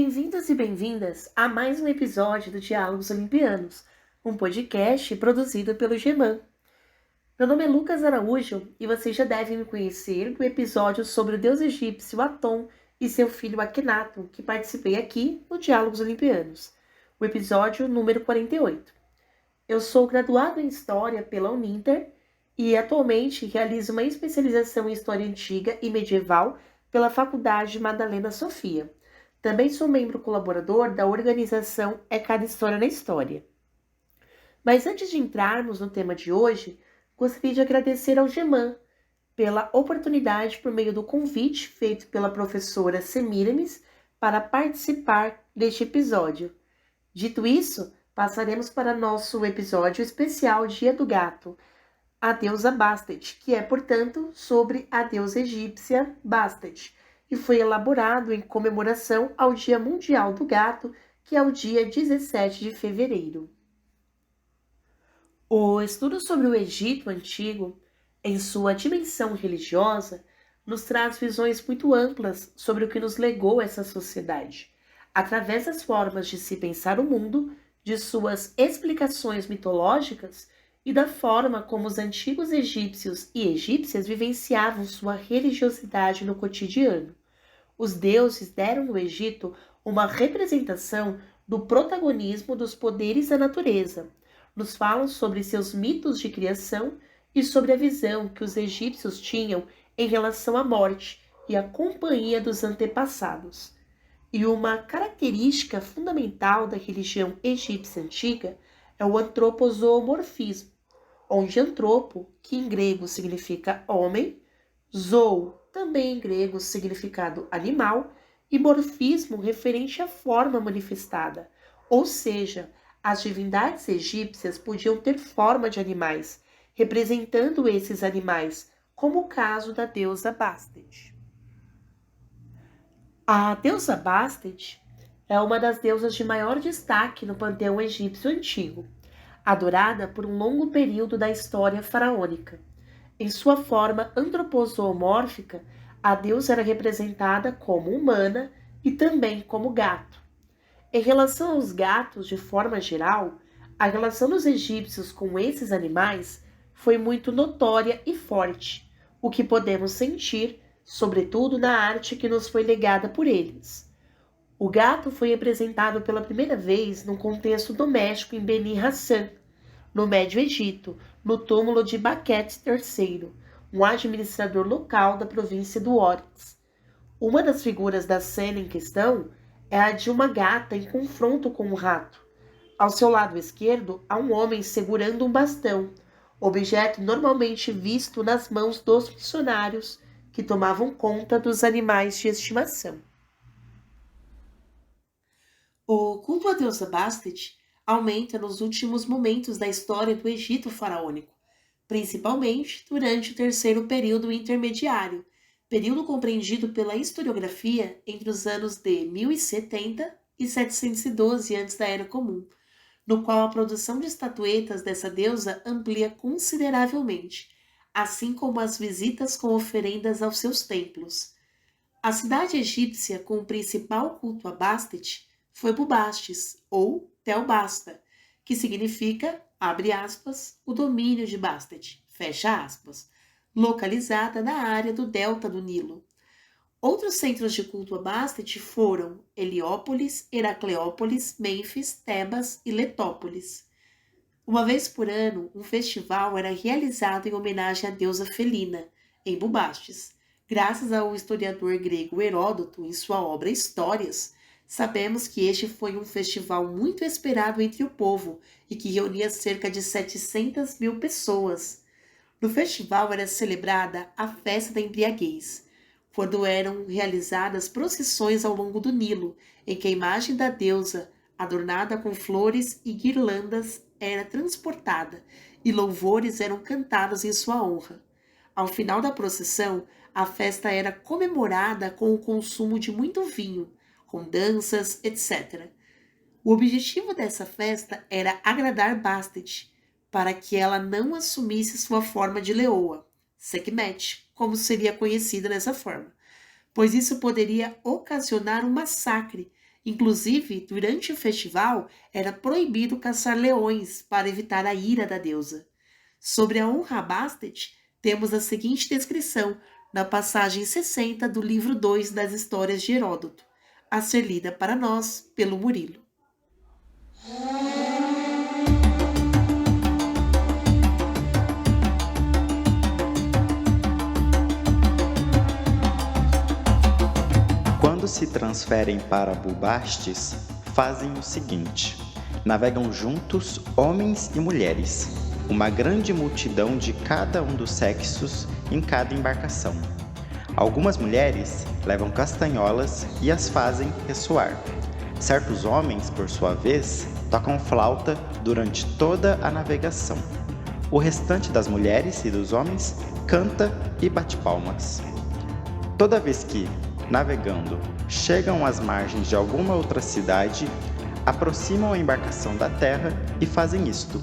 Bem-vindos e bem-vindas a mais um episódio do Diálogos Olimpianos, um podcast produzido pelo GEMAN. Meu nome é Lucas Araújo e vocês já devem me conhecer do episódio sobre o deus egípcio Atom e seu filho Akhenaton, que participei aqui no Diálogos Olimpianos, o episódio número 48. Eu sou graduado em História pela Uninter e atualmente realizo uma especialização em História Antiga e Medieval pela Faculdade Madalena Sofia. Também sou membro colaborador da organização É Cada História na História. Mas antes de entrarmos no tema de hoje, gostaria de agradecer ao GEMAN pela oportunidade por meio do convite feito pela professora Semiramis para participar deste episódio. Dito isso, passaremos para nosso episódio especial Dia do Gato, a deusa Bastet, que é, portanto, sobre a deusa egípcia Bastet, e foi elaborado em comemoração ao Dia Mundial do Gato, que é o dia 17 de fevereiro. O estudo sobre o Egito Antigo, em sua dimensão religiosa, nos traz visões muito amplas sobre o que nos legou essa sociedade, através das formas de se pensar o mundo, de suas explicações mitológicas e da forma como os antigos egípcios e egípcias vivenciavam sua religiosidade no cotidiano. Os deuses deram no Egito uma representação do protagonismo dos poderes da natureza. Nos falam sobre seus mitos de criação e sobre a visão que os egípcios tinham em relação à morte e à companhia dos antepassados. E uma característica fundamental da religião egípcia antiga é o antropozoomorfismo, onde antropo, que em grego significa homem, zoou, também em grego significado animal, e morfismo referente à forma manifestada, ou seja, as divindades egípcias podiam ter forma de animais, representando esses animais, como o caso da deusa Bastet. A deusa Bastet é uma das deusas de maior destaque no panteão egípcio antigo, adorada por um longo período da história faraônica. Em sua forma antropozoomórfica, a deusa era representada como humana e também como gato. Em relação aos gatos, de forma geral, a relação dos egípcios com esses animais foi muito notória e forte, o que podemos sentir, sobretudo na arte que nos foi legada por eles. O gato foi representado pela primeira vez num contexto doméstico em Beni Hassan, no Médio Egito, no túmulo de Baquete III, um administrador local da província do Oryx. Uma das figuras da cena em questão é a de uma gata em confronto com um rato. Ao seu lado esquerdo, há um homem segurando um bastão, objeto normalmente visto nas mãos dos missionários que tomavam conta dos animais de estimação. O culto à deusa Bastet aumenta nos últimos momentos da história do Egito faraônico, principalmente durante o terceiro período intermediário, período compreendido pela historiografia entre os anos de 1070 e 712 antes da Era Comum, no qual a produção de estatuetas dessa deusa amplia consideravelmente, assim como as visitas com oferendas aos seus templos. A cidade egípcia com o principal culto a Bastet foi Bubastis, ou Tel-Basta, que significa, abre aspas, o domínio de Bastet, fecha aspas, localizada na área do delta do Nilo. Outros centros de culto a Bastet foram Heliópolis, Heracleópolis, Mênfis, Tebas e Letópolis. Uma vez por ano, um festival era realizado em homenagem à deusa Felina, em Bubastis. Graças ao historiador grego Heródoto, em sua obra Histórias, sabemos que este foi um festival muito esperado entre o povo e que reunia cerca de 700 mil pessoas. No festival era celebrada a festa da embriaguez, quando eram realizadas procissões ao longo do Nilo, em que a imagem da deusa, adornada com flores e guirlandas, era transportada e louvores eram cantados em sua honra. Ao final da procissão, a festa era comemorada com o consumo de muito vinho, com danças, etc. O objetivo dessa festa era agradar Bastet, para que ela não assumisse sua forma de leoa, Sekhmet, como seria conhecida nessa forma, pois isso poderia ocasionar um massacre Inclusive, durante o festival, era proibido caçar leões para evitar a ira da deusa. Sobre a honra a Bastet, temos a seguinte descrição na passagem 60 do livro 2 das Histórias de Heródoto, a ser lida para nós pelo Murilo. Quando se transferem para Bubastes, fazem o seguinte: navegam juntos homens e mulheres, uma grande multidão de cada um dos sexos em cada embarcação. Algumas mulheres levam castanholas e as fazem ressoar. Certos homens, por sua vez, tocam flauta durante toda a navegação. O restante das mulheres e dos homens canta e bate palmas. Toda vez que, navegando, chegam às margens de alguma outra cidade, aproximam a embarcação da terra e fazem isto.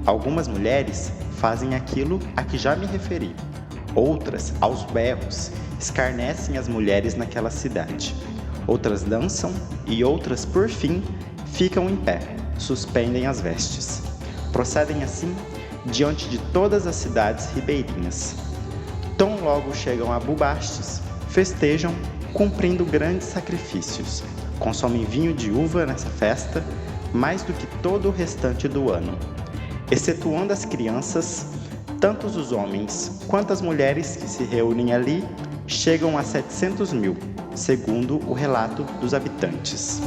Algumas mulheres fazem aquilo a que já me referi. Outras, aos berros, escarnecem as mulheres naquela cidade. Outras dançam e outras, por fim, ficam em pé, suspendem as vestes. Procedem assim diante de todas as cidades ribeirinhas. Tão logo chegam a Bubastes, festejam, cumprindo grandes sacrifícios. Consomem vinho de uva nessa festa, mais do que todo o restante do ano. Excetuando as crianças, tanto os homens quanto as mulheres que se reúnem ali chegam a 700.000, segundo o relato dos habitantes.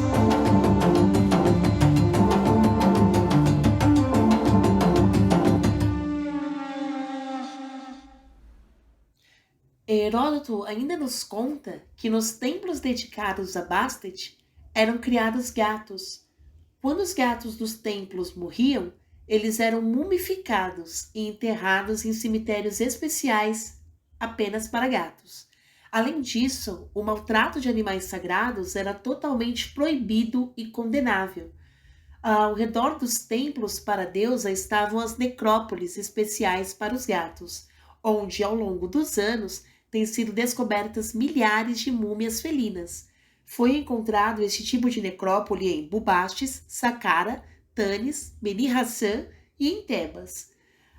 Heródoto ainda nos conta que nos templos dedicados a Bastet eram criados gatos. Quando os gatos dos templos morriam, eles eram mumificados e enterrados em cemitérios especiais apenas para gatos. Além disso, o maltrato de animais sagrados era totalmente proibido e condenável. Ao redor dos templos para a deusa estavam as necrópolis especiais para os gatos, onde, ao longo dos anos, têm sido descobertas milhares de múmias felinas. Foi encontrado este tipo de necrópole em Bubastes, Saqqara, Tanis, Beni Hassan e em Tebas.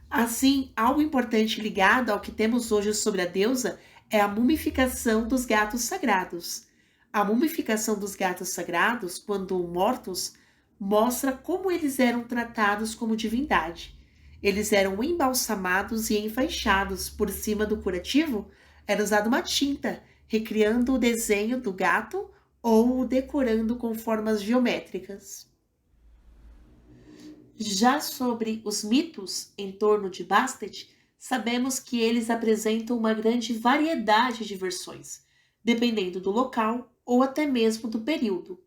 Assim, algo importante ligado ao que temos hoje sobre a deusa é a mumificação dos gatos sagrados. A mumificação dos gatos sagrados, quando mortos, mostra como eles eram tratados como divindade. Eles eram embalsamados e enfaixados. Por cima do curativo, era usada uma tinta, recriando o desenho do gato ou o decorando com formas geométricas. Já sobre os mitos em torno de Bastet, sabemos que eles apresentam uma grande variedade de versões, dependendo do local ou até mesmo do período.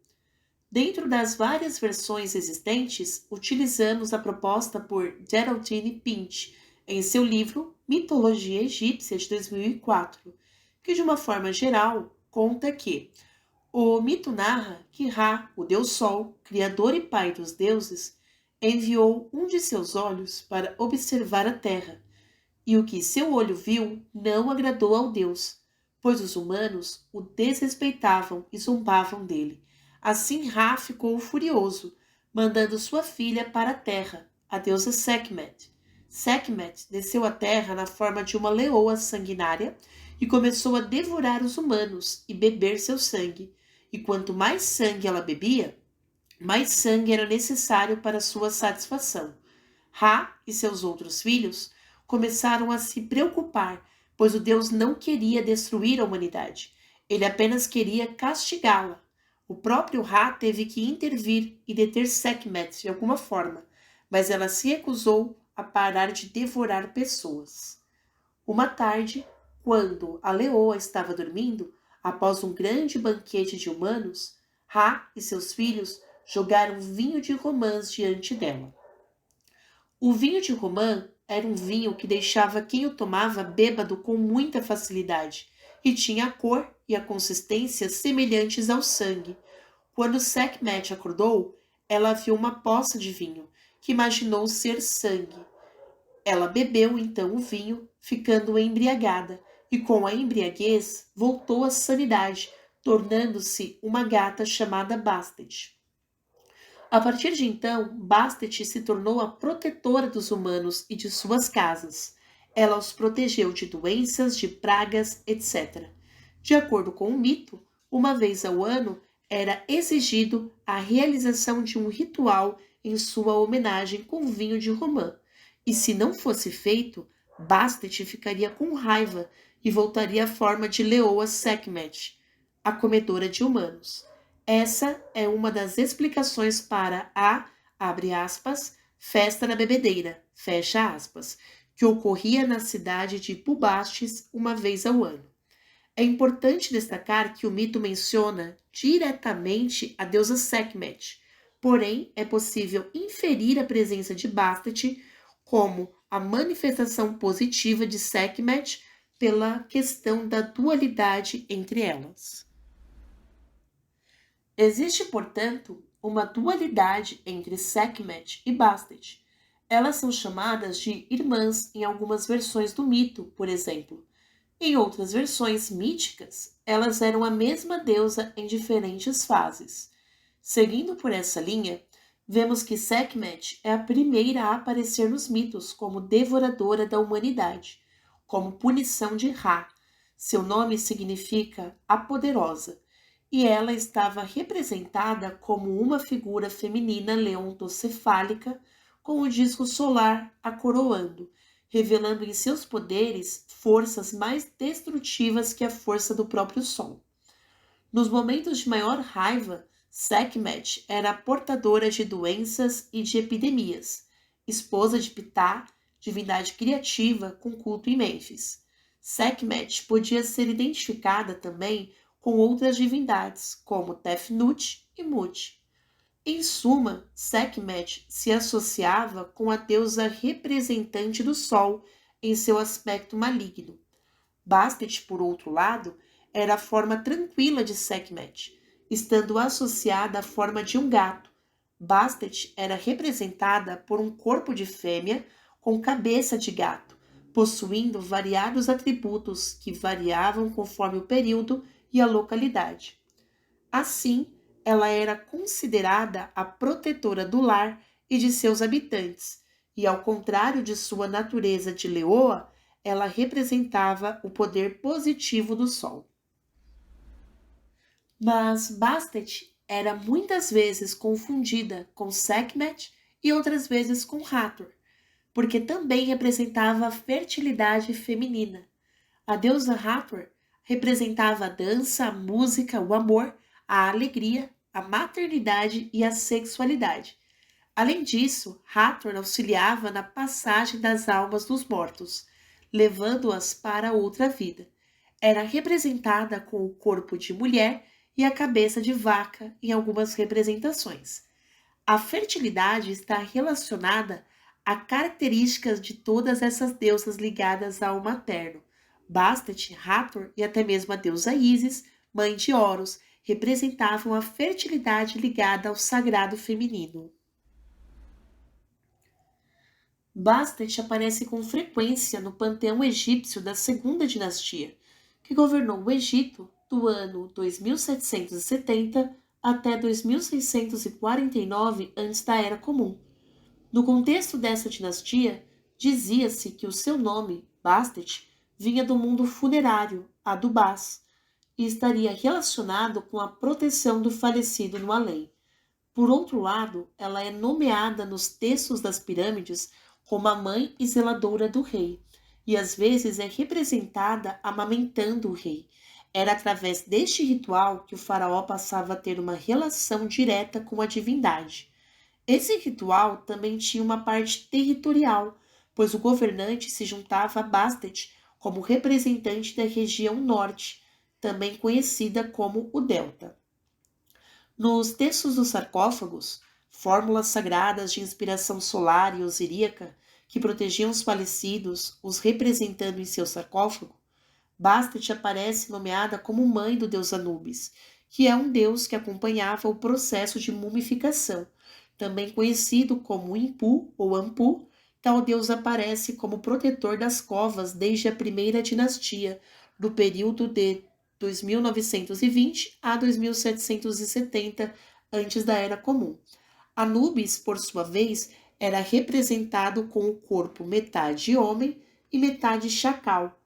Dentro das várias versões existentes, utilizamos a proposta por Geraldine Pint em seu livro Mitologia Egípcia de 2004, que de uma forma geral conta que o mito narra que Ra, o deus Sol, criador e pai dos deuses, enviou um de seus olhos para observar a terra, e o que seu olho viu não agradou ao deus, pois os humanos o desrespeitavam e zombavam dele. Assim Ra ficou furioso, mandando sua filha para a terra, a deusa Sekhmet. Sekhmet desceu à terra na forma de uma leoa sanguinária e começou a devorar os humanos e beber seu sangue. E quanto mais sangue ela bebia, mais sangue era necessário para sua satisfação. Ra e seus outros filhos começaram a se preocupar, pois o Deus não queria destruir a humanidade. Ele apenas queria castigá-la. O próprio Ra teve que intervir e deter Sekhmet de alguma forma, mas ela se recusou a parar de devorar pessoas. Uma tarde, quando a leoa estava dormindo, após um grande banquete de humanos, Ra e seus filhos jogaram vinho de romãs diante dela. O vinho de romã era um vinho que deixava quem o tomava bêbado com muita facilidade e tinha a cor e a consistência semelhantes ao sangue. Quando Sekhmet acordou, ela viu uma poça de vinho, que imaginou ser sangue. Ela bebeu então o vinho, ficando embriagada, e com a embriaguez voltou à sanidade, tornando-se uma gata chamada Bastet. A partir de então, Bastet se tornou a protetora dos humanos e de suas casas. Ela os protegeu de doenças, de pragas, etc. De acordo com o mito, uma vez ao ano era exigido a realização de um ritual em sua homenagem com vinho de romã. E se não fosse feito, Bastet ficaria com raiva e voltaria à forma de Leoa Sekhmet, a comedora de humanos. Essa é uma das explicações para a, abre aspas, festa da bebedeira, fecha aspas, que ocorria na cidade de Bubastis uma vez ao ano. É importante destacar que o mito menciona diretamente a deusa Sekhmet, porém é possível inferir a presença de Bastet como a manifestação positiva de Sekhmet pela questão da dualidade entre elas. Existe, portanto, uma dualidade entre Sekhmet e Bastet. Elas são chamadas de irmãs em algumas versões do mito, por exemplo. Em outras versões míticas, elas eram a mesma deusa em diferentes fases. Seguindo por essa linha, vemos que Sekhmet é a primeira a aparecer nos mitos como devoradora da humanidade, como punição de Ra. Seu nome significa a poderosa, e ela estava representada como uma figura feminina leontocefálica com o disco solar a coroando, revelando em seus poderes forças mais destrutivas que a força do próprio Sol. Nos momentos de maior raiva, Sekhmet era a portadora de doenças e de epidemias, esposa de Ptah, divindade criativa com culto em Mênfis. Sekhmet podia ser identificada também com outras divindades, como Tefnut e Mut. Em suma, Sekhmet se associava com a deusa representante do Sol em seu aspecto maligno. Bastet, por outro lado, era a forma tranquila de Sekhmet, estando associada à forma de um gato. Bastet era representada por um corpo de fêmea com cabeça de gato, possuindo variados atributos que variavam conforme o período e a localidade. Assim, ela era considerada a protetora do lar e de seus habitantes, e ao contrário de sua natureza de leoa, ela representava o poder positivo do sol. Mas Bastet era muitas vezes confundida com Sekhmet e outras vezes com Hathor, porque também representava a fertilidade feminina. A deusa Hathor representava a dança, a música, o amor, a alegria, a maternidade e a sexualidade. Além disso, Hathor auxiliava na passagem das almas dos mortos, levando-as para outra vida. Era representada com o corpo de mulher e a cabeça de vaca em algumas representações. A fertilidade está relacionada a características de todas essas deusas ligadas ao materno. Bastet, Hathor e até mesmo a deusa Ísis, mãe de Horus, representavam a fertilidade ligada ao sagrado feminino. Bastet aparece com frequência no panteão egípcio da segunda dinastia, que governou o Egito do ano 2770 até 2649 antes da Era Comum. No contexto dessa dinastia, dizia-se que o seu nome, Bastet, vinha do mundo funerário, Adubás, e estaria relacionado com a proteção do falecido no além. Por outro lado, ela é nomeada nos textos das pirâmides como a mãe e zeladora do rei, e às vezes é representada amamentando o rei. Era através deste ritual que o faraó passava a ter uma relação direta com a divindade. Esse ritual também tinha uma parte territorial, pois o governante se juntava a Bastet como representante da região norte, também conhecida como o Delta. Nos textos dos sarcófagos, fórmulas sagradas de inspiração solar e osiríaca que protegiam os falecidos, os representando em seu sarcófago, Bastet aparece nomeada como mãe do deus Anubis, que é um deus que acompanhava o processo de mumificação. Também conhecido como Impu ou Ampu, tal deus aparece como protetor das covas desde a primeira dinastia, do período de 2920 a 2770 antes da Era Comum. Anubis, por sua vez, era representado com o corpo metade homem e metade chacal,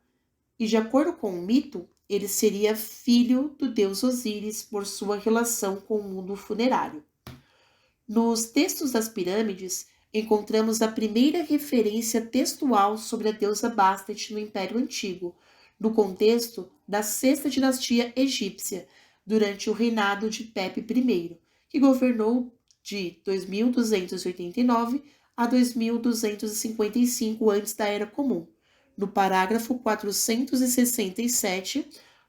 e de acordo com o mito, ele seria filho do deus Osíris por sua relação com o mundo funerário. Nos textos das pirâmides, encontramos a primeira referência textual sobre a deusa Bastet no Império Antigo, no contexto da sexta dinastia egípcia, durante o reinado de Pepe I, que governou de 2289 a 2255 antes da Era Comum, no parágrafo 467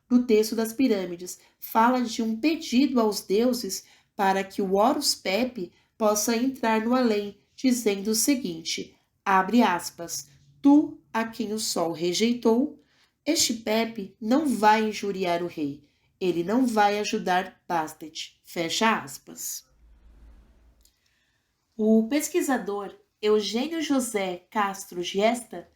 do texto das pirâmides, fala de um pedido aos deuses para que o Horus Pepe possa entrar no além, dizendo o seguinte, abre aspas, tu, a quem o sol rejeitou, este Pepe não vai injuriar o rei, ele não vai ajudar Bastet, fecha aspas. O pesquisador Eugênio José Castro Giesta,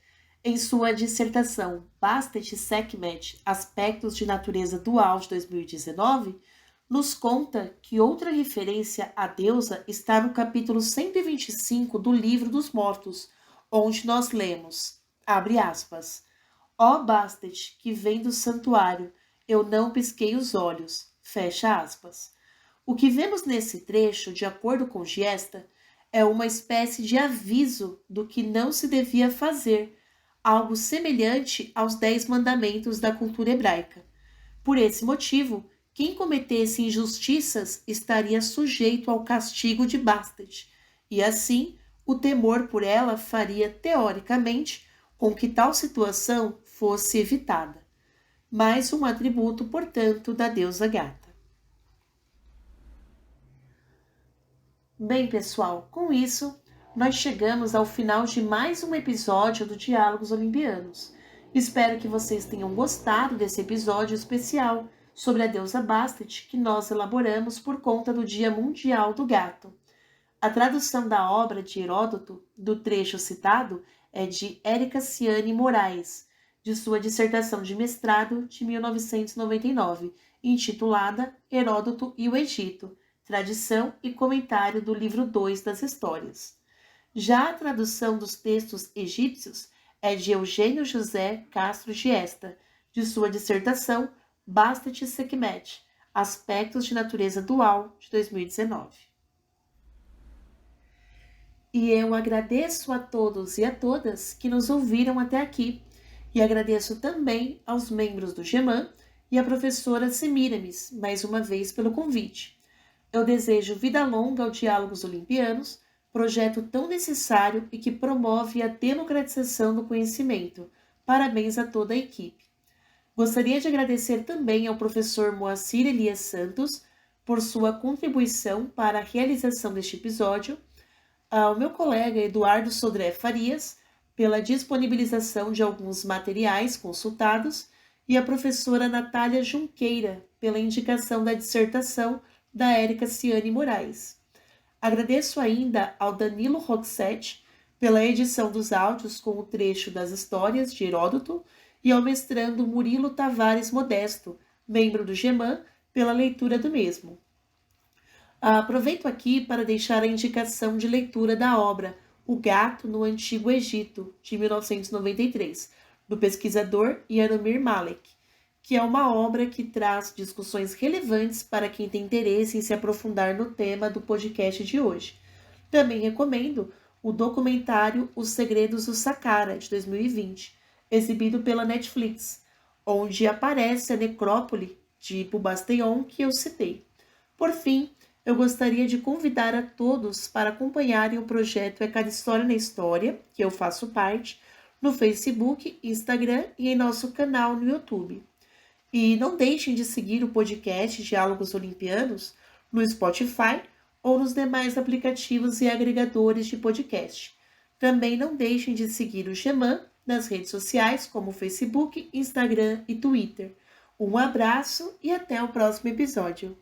em sua dissertação Bastet e Sekhmet, Aspectos de Natureza Dual de 2019, nos conta que outra referência à deusa está no capítulo 125 do Livro dos Mortos, onde nós lemos, abre aspas, ó Bastet, que vem do santuário, eu não pisquei os olhos, fecha aspas. O que vemos nesse trecho, de acordo com Giesta, é uma espécie de aviso do que não se devia fazer, algo semelhante aos 10 mandamentos da cultura hebraica. Por esse motivo, quem cometesse injustiças estaria sujeito ao castigo de Bastet, e assim o temor por ela faria, teoricamente, com que tal situação fosse evitada. Mais um atributo, portanto, da deusa gata. Bem, pessoal, com isso, nós chegamos ao final de mais um episódio do Diálogos Olimpianos. Espero que vocês tenham gostado desse episódio especial sobre a deusa Bastet que nós elaboramos por conta do Dia Mundial do Gato. A tradução da obra de Heródoto, do trecho citado, é de Érica Ciani Moraes, de sua dissertação de mestrado de 1999, intitulada Heródoto e o Egito, Tradição e Comentário do livro 2 das Histórias. Já a tradução dos textos egípcios é de Eugênio José Castro Giesta, de sua dissertação Bastet e Sekhmet, Aspectos de Natureza Dual, de 2019. E eu agradeço a todos e a todas que nos ouviram até aqui, e agradeço também aos membros do GEMAN e à professora Semiramis, mais uma vez pelo convite. Eu desejo vida longa ao Diálogos Olimpianos, projeto tão necessário e que promove a democratização do conhecimento. Parabéns a toda a equipe. Gostaria de agradecer também ao professor Moacir Elias Santos por sua contribuição para a realização deste episódio, ao meu colega Eduardo Sodré Farias pela disponibilização de alguns materiais consultados e a professora Natália Junqueira pela indicação da dissertação da Érica Ciani Moraes. Agradeço ainda ao Danilo Roxette pela edição dos áudios com o trecho das histórias de Heródoto e ao mestrando Murilo Tavares Modesto, membro do GEMAN, pela leitura do mesmo. Aproveito aqui para deixar a indicação de leitura da obra O Gato no Antigo Egito, de 1993, do pesquisador Yanomir Malek, que é uma obra que traz discussões relevantes para quem tem interesse em se aprofundar no tema do podcast de hoje. Também recomendo o documentário Os Segredos do Saqqara, de 2020, exibido pela Netflix, onde aparece a necrópole de Bubasteion que eu citei. Por fim, eu gostaria de convidar a todos para acompanharem o projeto É Cada História na História, que eu faço parte, no Facebook, Instagram e em nosso canal no YouTube. E não deixem de seguir o podcast Diálogos Olimpianos no Spotify ou nos demais aplicativos e agregadores de podcast. Também não deixem de seguir o GEMAN nas redes sociais como Facebook, Instagram e Twitter. Um abraço e até o próximo episódio.